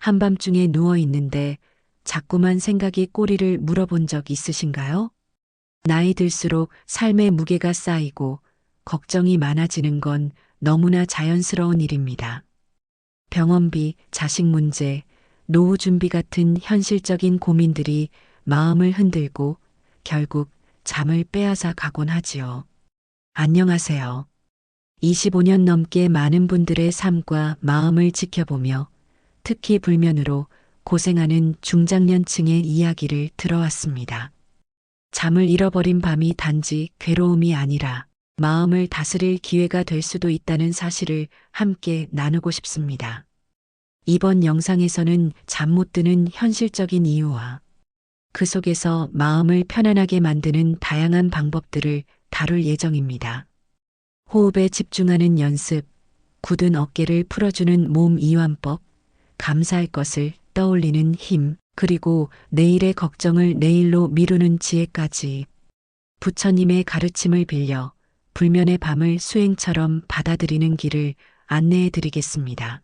한밤중에 누워 있는데 자꾸만 생각이 꼬리를 물어본 적 있으신가요? 나이 들수록 삶의 무게가 쌓이고 걱정이 많아지는 건 너무나 자연스러운 일입니다. 병원비, 자식 문제, 노후 준비 같은 현실적인 고민들이 마음을 흔들고 결국 잠을 빼앗아 가곤 하지요. 안녕하세요. 25년 넘게 많은 분들의 삶과 마음을 지켜보며 특히 불면으로 고생하는 중장년층의 이야기를 들어왔습니다. 잠을 잃어버린 밤이 단지 괴로움이 아니라 마음을 다스릴 기회가 될 수도 있다는 사실을 함께 나누고 싶습니다. 이번 영상에서는 잠 못 드는 현실적인 이유와 그 속에서 마음을 편안하게 만드는 다양한 방법들을 다룰 예정입니다. 호흡에 집중하는 연습, 굳은 어깨를 풀어주는 몸 이완법, 감사할 것을 떠올리는 힘, 그리고 내일의 걱정을 내일로 미루는 지혜까지 부처님의 가르침을 빌려 불면의 밤을 수행처럼 받아들이는 길을 안내해 드리겠습니다.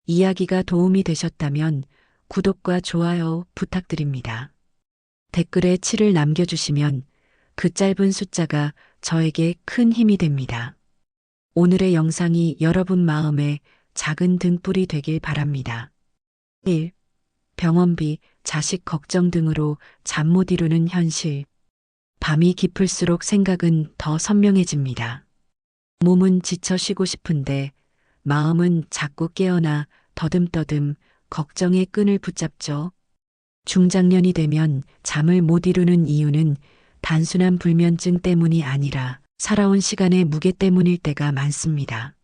이야기가 도움이 되셨다면 구독과 좋아요 부탁드립니다. 댓글에 7을 남겨주시면 그 짧은 숫자가 저에게 큰 힘이 됩니다. 오늘의 영상이 여러분 마음에 작은 등불이 되길 바랍니다. 1. 병원비, 자식 걱정 등으로 잠 못 이루는 현실. 밤이 깊을수록 생각은 더 선명해집니다. 몸은 지쳐 쉬고 싶은데 마음은 자꾸 깨어나 더듬더듬 걱정의 끈을 붙잡죠. 중장년이 되면 잠을 못 이루는 이유는 단순한 불면증 때문이 아니라 살아온 시간의 무게 때문일 때가 많습니다.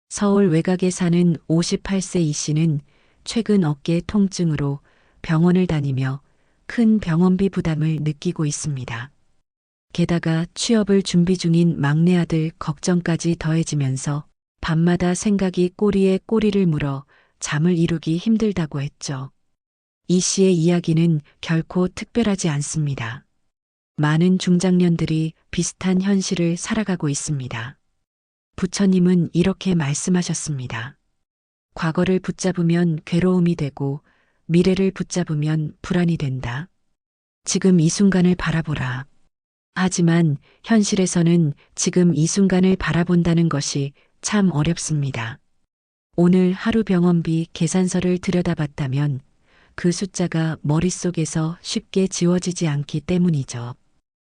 서울 외곽에 사는 58세 이 씨는 최근 어깨 통증으로 병원을 다니며 큰 병원비 부담을 느끼고 있습니다. 게다가 취업을 준비 중인 막내 아들 걱정까지 더해지면서 밤마다 생각이 꼬리에 꼬리를 물어 잠을 이루기 힘들다고 했죠. 이 씨의 이야기는 결코 특별하지 않습니다. 많은 중장년들이 비슷한 현실을 살아가고 있습니다. 부처님은 이렇게 말씀하셨습니다. 과거를 붙잡으면 괴로움이 되고 미래를 붙잡으면 불안이 된다. 지금 이 순간을 바라보라. 하지만 현실에서는 지금 이 순간을 바라본다는 것이 참 어렵습니다. 오늘 하루 병원비 계산서를 들여다봤다면 그 숫자가 머릿속에서 쉽게 지워지지 않기 때문이죠.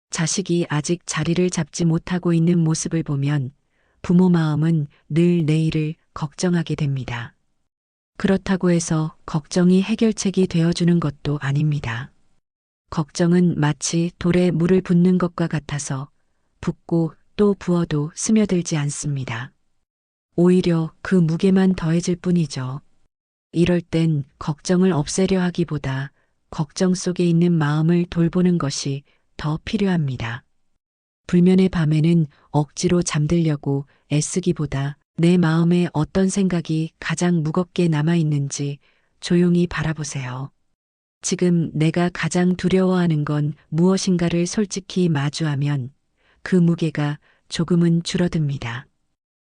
자식이 아직 자리를 잡지 못하고 있는 모습을 보면 부모 마음은 늘 내일을 걱정하게 됩니다. 그렇다고 해서 걱정이 해결책이 되어주는 것도 아닙니다. 걱정은 마치 돌에 물을 붓는 것과 같아서 붓고 또 부어도 스며들지 않습니다. 오히려 그 무게만 더해질 뿐이죠. 이럴 땐 걱정을 없애려 하기보다 걱정 속에 있는 마음을 돌보는 것이 더 필요합니다. 불면의 밤에는 억지로 잠들려고 애쓰기보다 내 마음에 어떤 생각이 가장 무겁게 남아있는지 조용히 바라보세요. 지금 내가 가장 두려워하는 건 무엇인가를 솔직히 마주하면 그 무게가 조금은 줄어듭니다.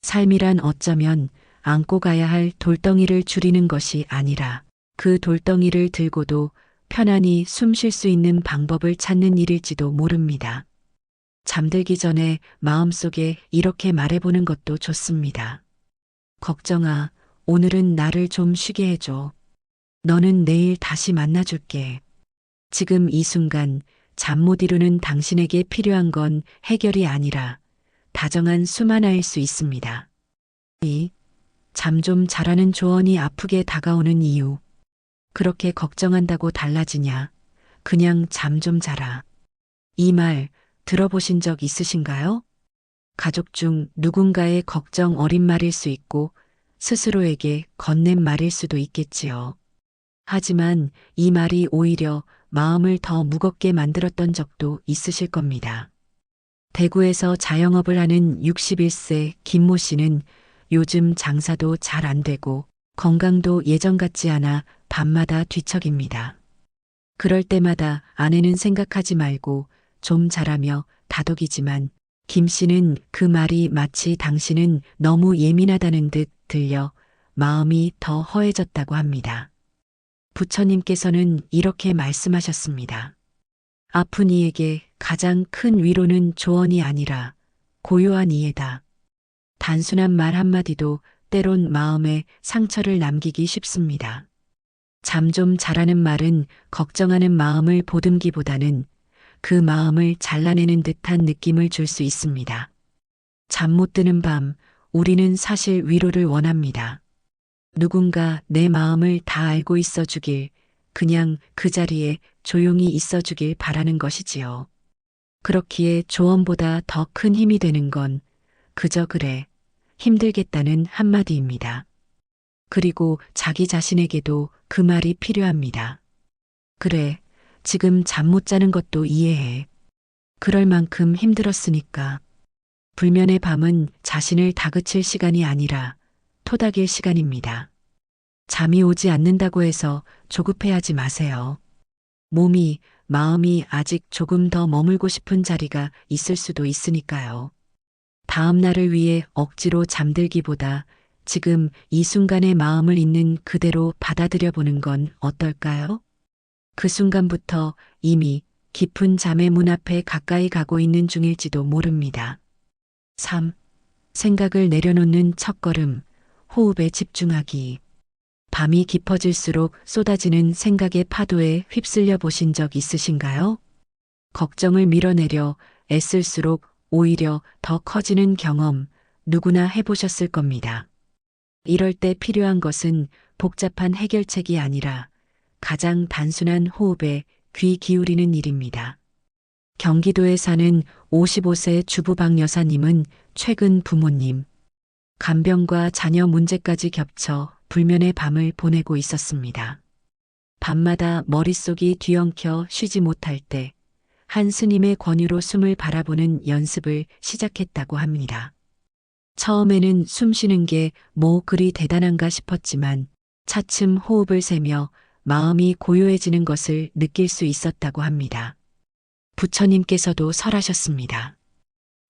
삶이란 어쩌면 안고 가야 할 돌덩이를 줄이는 것이 아니라 그 돌덩이를 들고도 편안히 숨 쉴 수 있는 방법을 찾는 일일지도 모릅니다. 잠들기 전에 마음속에 이렇게 말해보는 것도 좋습니다. 걱정아, 오늘은 나를 좀 쉬게 해줘. 너는 내일 다시 만나줄게. 지금 이 순간 잠 못 이루는 당신에게 필요한 건 해결이 아니라 다정한 숨 하나일 수 있습니다. 2. 잠 좀 자라는 조언이 아프게 다가오는 이유. 그렇게 걱정한다고 달라지냐? 그냥 잠 좀 자라. 이 말 들어보신 적 있으신가요? 가족 중 누군가의 걱정 어린 말일 수 있고 스스로에게 건넨 말일 수도 있겠지요. 하지만 이 말이 오히려 마음을 더 무겁게 만들었던 적도 있으실 겁니다. 대구에서 자영업을 하는 61세 김모 씨는 요즘 장사도 잘 안 되고 건강도 예전 같지 않아 밤마다 뒤척입니다. 그럴 때마다 아내는 생각하지 말고 좀 자라며 다독이지만 김 씨는 그 말이 마치 당신은 너무 예민하다는 듯 들려 마음이 더 허해졌다고 합니다. 부처님께서는 이렇게 말씀하셨습니다. 아픈 이에게 가장 큰 위로는 조언이 아니라 고요한 이해다. 단순한 말 한마디도 때론 마음에 상처를 남기기 쉽습니다. 잠 좀 자라는 말은 걱정하는 마음을 보듬기보다는 그 마음을 잘라내는 듯한 느낌을 줄 수 있습니다. 잠 못 드는 밤, 우리는 사실 위로를 원합니다. 누군가 내 마음을 다 알고 있어 주길, 그냥 그 자리에 조용히 있어 주길 바라는 것이지요. 그렇기에 조언보다 더 큰 힘이 되는 건 그저 그래, 힘들겠다는 한마디입니다. 그리고 자기 자신에게도 그 말이 필요합니다. 그래, 지금 잠 못 자는 것도 이해해. 그럴 만큼 힘들었으니까. 불면의 밤은 자신을 다그칠 시간이 아니라 토닥일 시간입니다. 잠이 오지 않는다고 해서 조급해하지 마세요. 몸이, 마음이 아직 조금 더 머물고 싶은 자리가 있을 수도 있으니까요. 다음 날을 위해 억지로 잠들기보다 지금 이 순간의 마음을 있는 그대로 받아들여 보는 건 어떨까요? 그 순간부터 이미 깊은 잠의 문 앞에 가까이 가고 있는 중일지도 모릅니다. 3. 생각을 내려놓는 첫걸음, 호흡에 집중하기. 밤이 깊어질수록 쏟아지는 생각의 파도에 휩쓸려 보신 적 있으신가요? 걱정을 밀어내려 애쓸수록 오히려 더 커지는 경험, 누구나 해보셨을 겁니다. 이럴 때 필요한 것은 복잡한 해결책이 아니라 가장 단순한 호흡에 귀 기울이는 일입니다. 경기도에 사는 55세 주부 박 여사님은 최근 부모님, 간병과 자녀 문제까지 겹쳐 불면의 밤을 보내고 있었습니다. 밤마다 머릿속이 뒤엉켜 쉬지 못할 때 한 스님의 권유로 숨을 바라보는 연습을 시작했다고 합니다. 처음에는 숨 쉬는 게 뭐 그리 대단한가 싶었지만 차츰 호흡을 세며 마음이 고요해지는 것을 느낄 수 있었다고 합니다. 부처님께서도 설하셨습니다.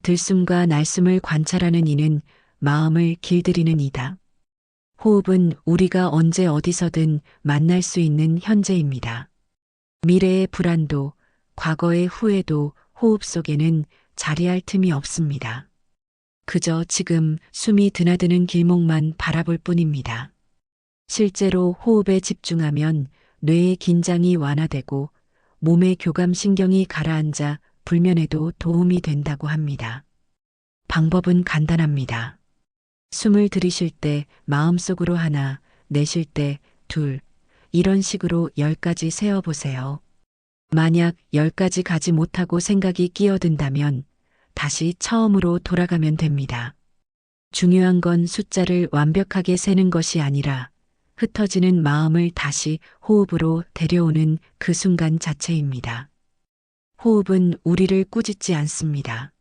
들숨과 날숨을 관찰하는 이는 마음을 길들이는 이다. 호흡은 우리가 언제 어디서든 만날 수 있는 현재입니다. 미래의 불안도, 과거의 후회도 호흡 속에는 자리할 틈이 없습니다. 그저 지금 숨이 드나드는 길목만 바라볼 뿐입니다. 실제로 호흡에 집중하면 뇌의 긴장이 완화되고 몸의 교감신경이 가라앉아 불면에도 도움이 된다고 합니다. 방법은 간단합니다. 숨을 들이쉴 때 마음속으로 하나, 내쉴 때 둘, 이런 식으로 10가지 세어보세요. 만약 10가지 가지 못하고 생각이 끼어든다면 다시 처음으로 돌아가면 됩니다. 중요한 건 숫자를 완벽하게 세는 것이 아니라 흩어지는 마음을 다시 호흡으로 데려오는 그 순간 자체입니다. 호흡은 우리를 꾸짖지 않습니다.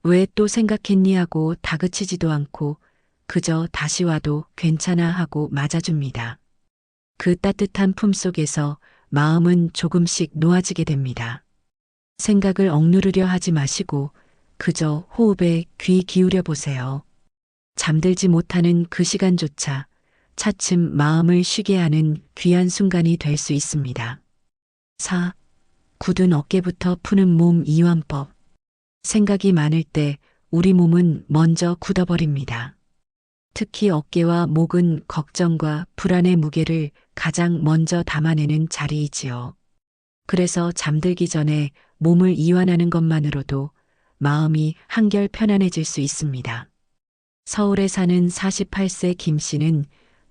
왜 또 생각했니 하고 다그치지도 않고 그저 다시 와도 괜찮아 하고 맞아줍니다. 그 따뜻한 품 속에서 마음은 조금씩 놓아지게 됩니다. 생각을 억누르려 하지 마시고 그저 호흡에 귀 기울여 보세요. 잠들지 못하는 그 시간조차 차츰 마음을 쉬게 하는 귀한 순간이 될 수 있습니다. 4. 굳은 어깨부터 푸는 몸 이완법. 생각이 많을 때 우리 몸은 먼저 굳어버립니다. 특히 어깨와 목은 걱정과 불안의 무게를 가장 먼저 담아내는 자리이지요. 그래서 잠들기 전에 몸을 이완하는 것만으로도 마음이 한결 편안해질 수 있습니다. 서울에 사는 48세 김 씨는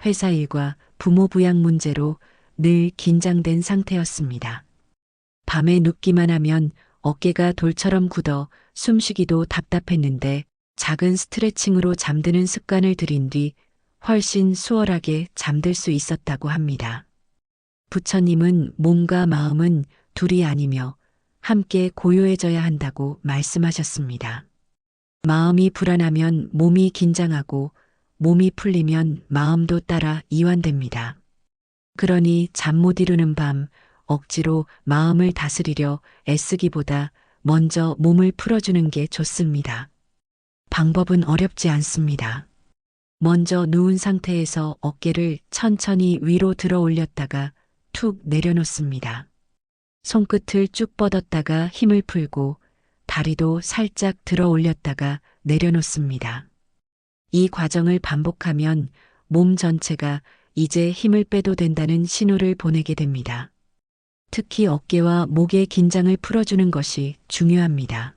회사 일과 부모 부양 문제로 늘 긴장된 상태였습니다. 밤에 눕기만 하면 어깨가 돌처럼 굳어 숨쉬기도 답답했는데 작은 스트레칭으로 잠드는 습관을 들인 뒤 훨씬 수월하게 잠들 수 있었다고 합니다. 부처님은 몸과 마음은 둘이 아니며 함께 고요해져야 한다고 말씀하셨습니다. 마음이 불안하면 몸이 긴장하고 몸이 풀리면 마음도 따라 이완됩니다. 그러니 잠 못 이루는 밤 억지로 마음을 다스리려 애쓰기보다 먼저 몸을 풀어주는 게 좋습니다. 방법은 어렵지 않습니다. 먼저 누운 상태에서 어깨를 천천히 위로 들어 올렸다가 툭 내려놓습니다. 손끝을 쭉 뻗었다가 힘을 풀고 다리도 살짝 들어 올렸다가 내려놓습니다. 이 과정을 반복하면 몸 전체가 이제 힘을 빼도 된다는 신호를 보내게 됩니다. 특히 어깨와 목의 긴장을 풀어주는 것이 중요합니다.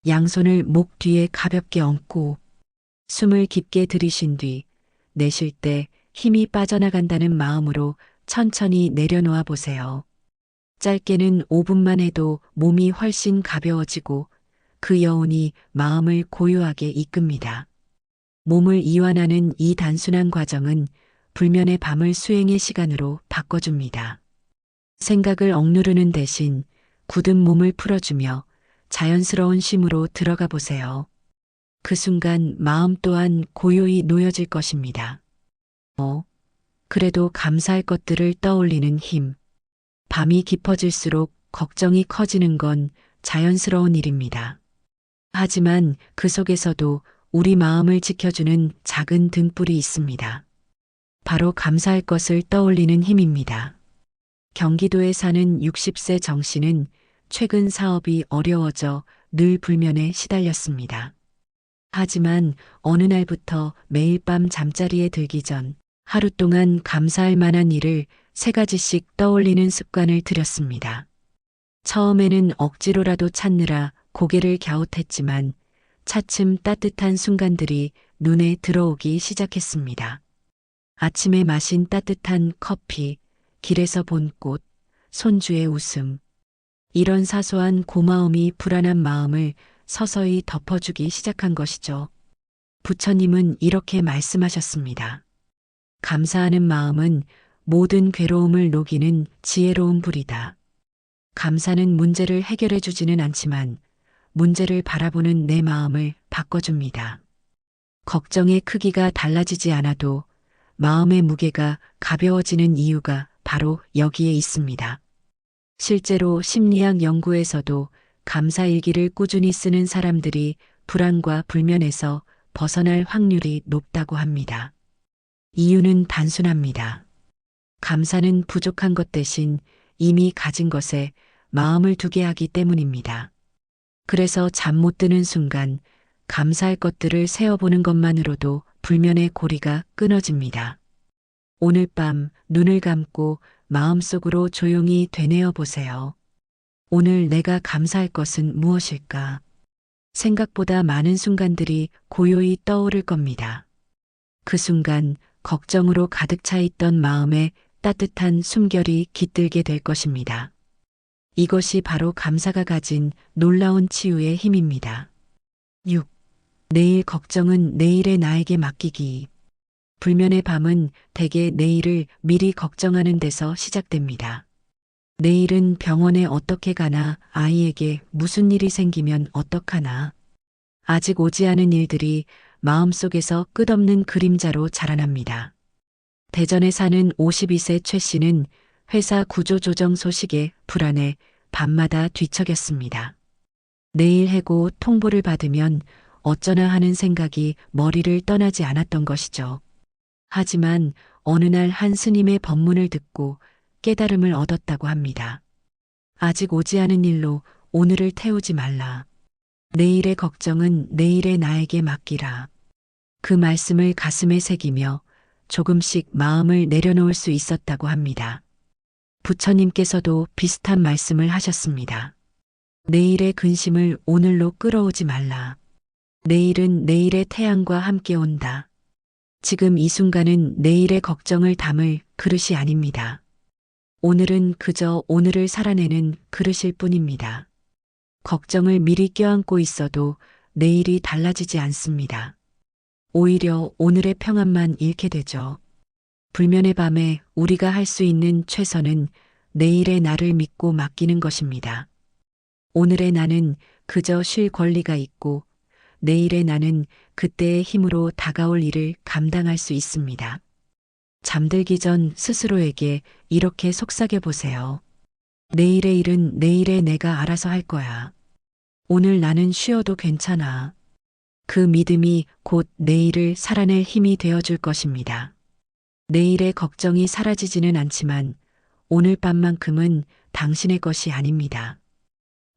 양손을 목 뒤에 가볍게 얹고 숨을 깊게 들이신 뒤 내쉴 때 힘이 빠져나간다는 마음으로 천천히 내려놓아 보세요. 짧게는 5분만 해도 몸이 훨씬 가벼워지고 그 여운이 마음을 고요하게 이끕니다. 몸을 이완하는 이 단순한 과정은 불면의 밤을 수행의 시간으로 바꿔줍니다. 생각을 억누르는 대신 굳은 몸을 풀어주며 자연스러운 쉼으로 들어가 보세요. 그 순간 마음 또한 고요히 놓여질 것입니다. 그래도 감사할 것들을 떠올리는 힘. 밤이 깊어질수록 걱정이 커지는 건 자연스러운 일입니다. 하지만 그 속에서도 우리 마음을 지켜주는 작은 등불이 있습니다. 바로 감사할 것을 떠올리는 힘입니다. 경기도에 사는 60세 정 씨는 최근 사업이 어려워져 늘 불면에 시달렸습니다. 하지만 어느 날부터 매일 밤 잠자리에 들기 전 하루 동안 감사할 만한 일을 3가지씩 떠올리는 습관을 들였습니다. 처음에는 억지로라도 찾느라 고개를 갸웃했지만 차츰 따뜻한 순간들이 눈에 들어오기 시작했습니다. 아침에 마신 따뜻한 커피, 길에서 본 꽃, 손주의 웃음. 이런 사소한 고마움이 불안한 마음을 서서히 덮어주기 시작한 것이죠. 부처님은 이렇게 말씀하셨습니다. 감사하는 마음은 모든 괴로움을 녹이는 지혜로운 불이다. 감사는 문제를 해결해 주지는 않지만 문제를 바라보는 내 마음을 바꿔줍니다. 걱정의 크기가 달라지지 않아도 마음의 무게가 가벼워지는 이유가 바로 여기에 있습니다. 실제로 심리학 연구에서도 감사일기를 꾸준히 쓰는 사람들이 불안과 불면에서 벗어날 확률이 높다고 합니다. 이유는 단순합니다. 감사는 부족한 것 대신 이미 가진 것에 마음을 두게 하기 때문입니다. 그래서 잠 못 드는 순간 감사할 것들을 세어보는 것만으로도 불면의 고리가 끊어집니다. 오늘 밤 눈을 감고 마음속으로 조용히 되뇌어 보세요. 오늘 내가 감사할 것은 무엇일까? 생각보다 많은 순간들이 고요히 떠오를 겁니다. 그 순간 걱정으로 가득 차 있던 마음에 따뜻한 숨결이 깃들게 될 것입니다. 이것이 바로 감사가 가진 놀라운 치유의 힘입니다. 6. 내일 걱정은 내일의 나에게 맡기기. 불면의 밤은 대개 내일을 미리 걱정하는 데서 시작됩니다. 내일은 병원에 어떻게 가나, 아이에게 무슨 일이 생기면 어떡하나. 아직 오지 않은 일들이 마음속에서 끝없는 그림자로 자라납니다. 대전에 사는 52세 최 씨는 회사 구조조정 소식에 불안해 밤마다 뒤척였습니다. 내일 해고 통보를 받으면 어쩌나 하는 생각이 머리를 떠나지 않았던 것이죠. 하지만 어느 날 한 스님의 법문을 듣고 깨달음을 얻었다고 합니다. 아직 오지 않은 일로 오늘을 태우지 말라. 내일의 걱정은 내일의 나에게 맡기라. 그 말씀을 가슴에 새기며 조금씩 마음을 내려놓을 수 있었다고 합니다. 부처님께서도 비슷한 말씀을 하셨습니다. 내일의 근심을 오늘로 끌어오지 말라. 내일은 내일의 태양과 함께 온다. 지금 이 순간은 내일의 걱정을 담을 그릇이 아닙니다. 오늘은 그저 오늘을 살아내는 그릇일 뿐입니다. 걱정을 미리 껴안고 있어도 내일이 달라지지 않습니다. 오히려 오늘의 평안만 잃게 되죠. 불면의 밤에 우리가 할 수 있는 최선은 내일의 나를 믿고 맡기는 것입니다. 오늘의 나는 그저 쉴 권리가 있고 내일의 나는 그때의 힘으로 다가올 일을 감당할 수 있습니다. 잠들기 전 스스로에게 이렇게 속삭여 보세요. 내일의 일은 내일의 내가 알아서 할 거야. 오늘 나는 쉬어도 괜찮아. 그 믿음이 곧 내일을 살아낼 힘이 되어줄 것입니다. 내일의 걱정이 사라지지는 않지만 오늘 밤만큼은 당신의 것이 아닙니다.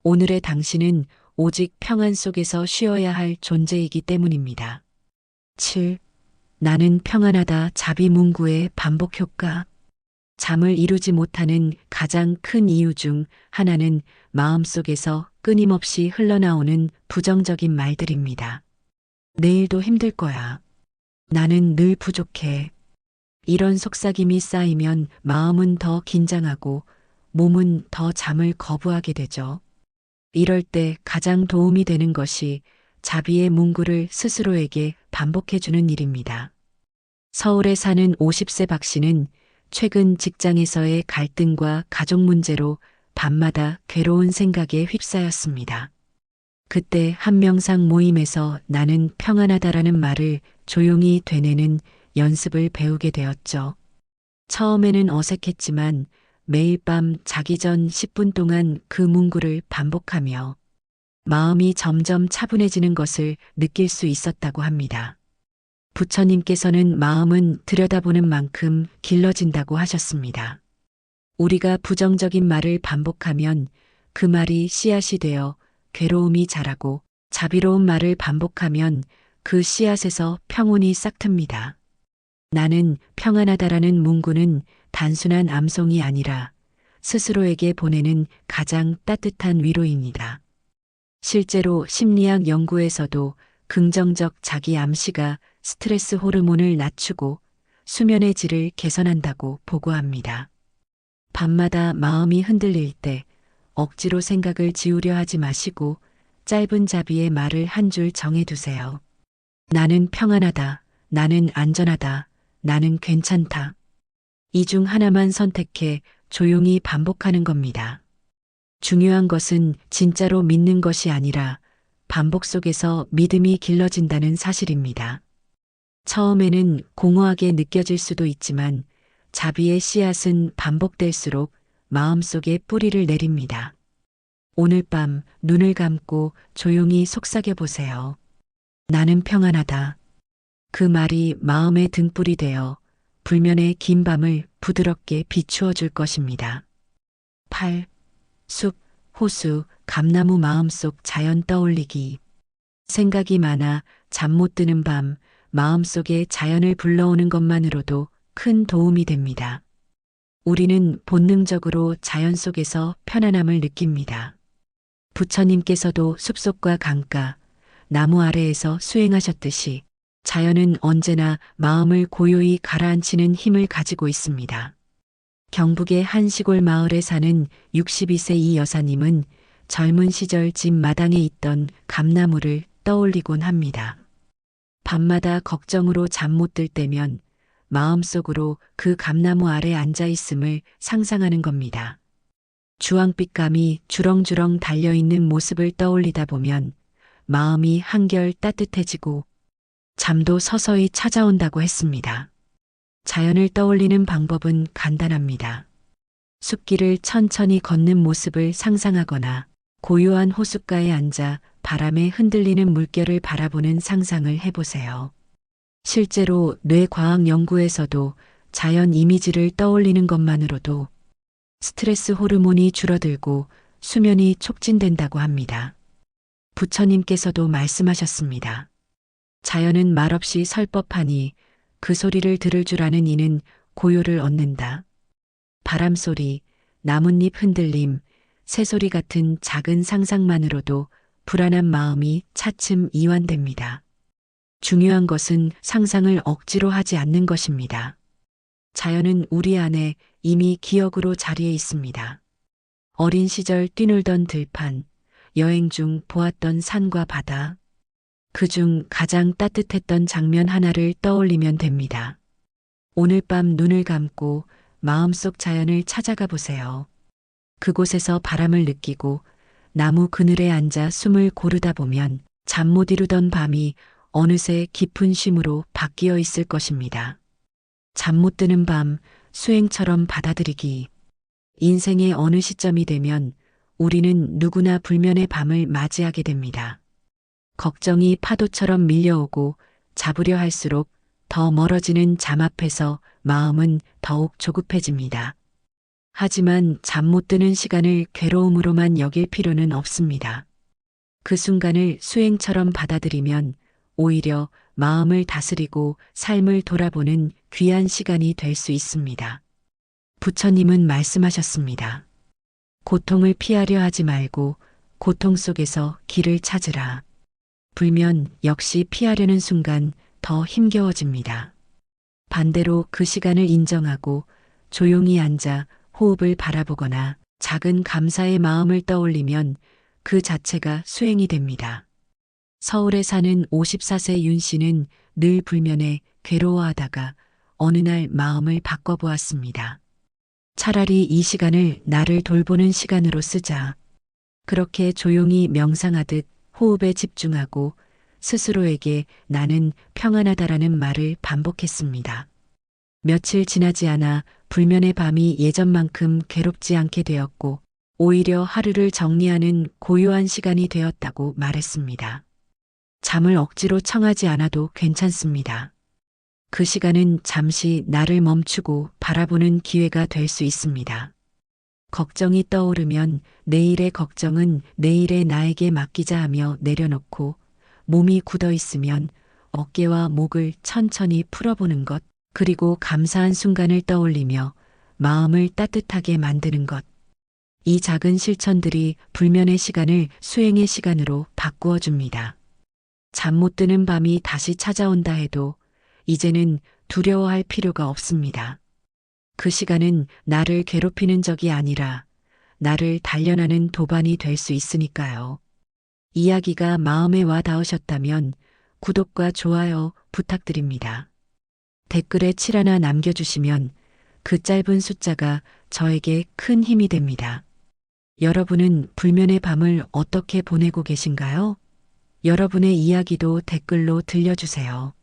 오늘의 당신은 오직 평안 속에서 쉬어야 할 존재이기 때문입니다. 7. 나는 평안하다 자비문구의 반복 효과. 잠을 이루지 못하는 가장 큰 이유 중 하나는 마음속에서 끊임없이 흘러나오는 부정적인 말들입니다. 내일도 힘들 거야. 나는 늘 부족해. 이런 속삭임이 쌓이면 마음은 더 긴장하고 몸은 더 잠을 거부하게 되죠. 이럴 때 가장 도움이 되는 것이 자비의 문구를 스스로에게 반복해주는 일입니다. 서울에 사는 50세 박 씨는 최근 직장에서의 갈등과 가족 문제로 밤마다 괴로운 생각에 휩싸였습니다. 그때 한명상 모임에서 나는 평안하다라는 말을 조용히 되뇌는 연습을 배우게 되었죠. 처음에는 어색했지만 매일 밤 자기 전 10분 동안 그 문구를 반복하며 마음이 점점 차분해지는 것을 느낄 수 있었다고 합니다. 부처님께서는 마음은 들여다보는 만큼 길러진다고 하셨습니다. 우리가 부정적인 말을 반복하면 그 말이 씨앗이 되어 괴로움이 자라고 자비로운 말을 반복하면 그 씨앗에서 평온이 싹틉니다. 나는 평안하다라는 문구는 단순한 암송이 아니라 스스로에게 보내는 가장 따뜻한 위로입니다. 실제로 심리학 연구에서도 긍정적 자기 암시가 스트레스 호르몬을 낮추고 수면의 질을 개선한다고 보고합니다. 밤마다 마음이 흔들릴 때 억지로 생각을 지우려 하지 마시고 짧은 자비의 말을 한 줄 정해두세요. 나는 평안하다. 나는 안전하다. 나는 괜찮다. 이 중 하나만 선택해 조용히 반복하는 겁니다. 중요한 것은 진짜로 믿는 것이 아니라 반복 속에서 믿음이 길러진다는 사실입니다. 처음에는 공허하게 느껴질 수도 있지만 자비의 씨앗은 반복될수록 마음속에 뿌리를 내립니다. 오늘 밤 눈을 감고 조용히 속삭여 보세요. 나는 평안하다. 그 말이 마음의 등불이 되어 불면의 긴 밤을 부드럽게 비추어 줄 것입니다. 8. 숲, 호수, 감나무 마음속 자연 떠올리기. 생각이 많아 잠 못 드는 밤, 마음속에 자연을 불러오는 것만으로도 큰 도움이 됩니다. 우리는 본능적으로 자연 속에서 편안함을 느낍니다. 부처님께서도 숲속과 강가, 나무 아래에서 수행하셨듯이 자연은 언제나 마음을 고요히 가라앉히는 힘을 가지고 있습니다. 경북의 한 시골 마을에 사는 62세 이 여사님은 젊은 시절 집 마당에 있던 감나무를 떠올리곤 합니다. 밤마다 걱정으로 잠 못 들 때면 마음속으로 그 감나무 아래 앉아 있음을 상상하는 겁니다. 주황빛감이 주렁주렁 달려있는 모습을 떠올리다 보면 마음이 한결 따뜻해지고 잠도 서서히 찾아온다고 했습니다. 자연을 떠올리는 방법은 간단합니다. 숲길을 천천히 걷는 모습을 상상하거나 고요한 호숫가에 앉아 바람에 흔들리는 물결을 바라보는 상상을 해보세요. 실제로 뇌과학 연구에서도 자연 이미지를 떠올리는 것만으로도 스트레스 호르몬이 줄어들고 수면이 촉진된다고 합니다. 부처님께서도 말씀하셨습니다. 자연은 말없이 설법하니 그 소리를 들을 줄 아는 이는 고요를 얻는다. 바람소리, 나뭇잎 흔들림, 새소리 같은 작은 상상만으로도 불안한 마음이 차츰 이완됩니다. 중요한 것은 상상을 억지로 하지 않는 것입니다. 자연은 우리 안에 이미 기억으로 자리해 있습니다. 어린 시절 뛰놀던 들판, 여행 중 보았던 산과 바다, 그중 가장 따뜻했던 장면 하나를 떠올리면 됩니다. 오늘 밤 눈을 감고 마음속 자연을 찾아가 보세요. 그곳에서 바람을 느끼고 나무 그늘에 앉아 숨을 고르다 보면 잠 못 이루던 밤이 어느새 깊은 쉼으로 바뀌어 있을 것입니다. 잠 못 드는 밤 수행처럼 받아들이기. 인생의 어느 시점이 되면 우리는 누구나 불면의 밤을 맞이하게 됩니다. 걱정이 파도처럼 밀려오고 잡으려 할수록 더 멀어지는 잠 앞에서 마음은 더욱 조급해집니다. 하지만 잠 못 드는 시간을 괴로움으로만 여길 필요는 없습니다. 그 순간을 수행처럼 받아들이면 오히려 마음을 다스리고 삶을 돌아보는 귀한 시간이 될 수 있습니다. 부처님은 말씀하셨습니다. 고통을 피하려 하지 말고 고통 속에서 길을 찾으라. 불면 역시 피하려는 순간 더 힘겨워집니다. 반대로 그 시간을 인정하고 조용히 앉아 호흡을 바라보거나 작은 감사의 마음을 떠올리면 그 자체가 수행이 됩니다. 서울에 사는 54세 윤 씨는 늘 불면에 괴로워하다가 어느 날 마음을 바꿔보았습니다. 차라리 이 시간을 나를 돌보는 시간으로 쓰자. 그렇게 조용히 명상하듯 호흡에 집중하고 스스로에게 나는 평안하다라는 말을 반복했습니다. 며칠 지나지 않아 불면의 밤이 예전만큼 괴롭지 않게 되었고 오히려 하루를 정리하는 고요한 시간이 되었다고 말했습니다. 잠을 억지로 청하지 않아도 괜찮습니다. 그 시간은 잠시 나를 멈추고 바라보는 기회가 될 수 있습니다. 걱정이 떠오르면 내일의 걱정은 내일의 나에게 맡기자 하며 내려놓고 몸이 굳어 있으면 어깨와 목을 천천히 풀어보는 것, 그리고 감사한 순간을 떠올리며 마음을 따뜻하게 만드는 것. 이 작은 실천들이 불면의 시간을 수행의 시간으로 바꾸어 줍니다. 잠 못 드는 밤이 다시 찾아온다 해도 이제는 두려워할 필요가 없습니다. 그 시간은 나를 괴롭히는 적이 아니라 나를 단련하는 도반이 될 수 있으니까요. 이야기가 마음에 와 닿으셨다면 구독과 좋아요 부탁드립니다. 댓글에 7 하나 남겨주시면 그 짧은 숫자가 저에게 큰 힘이 됩니다. 여러분은 불면의 밤을 어떻게 보내고 계신가요? 여러분의 이야기도 댓글로 들려주세요.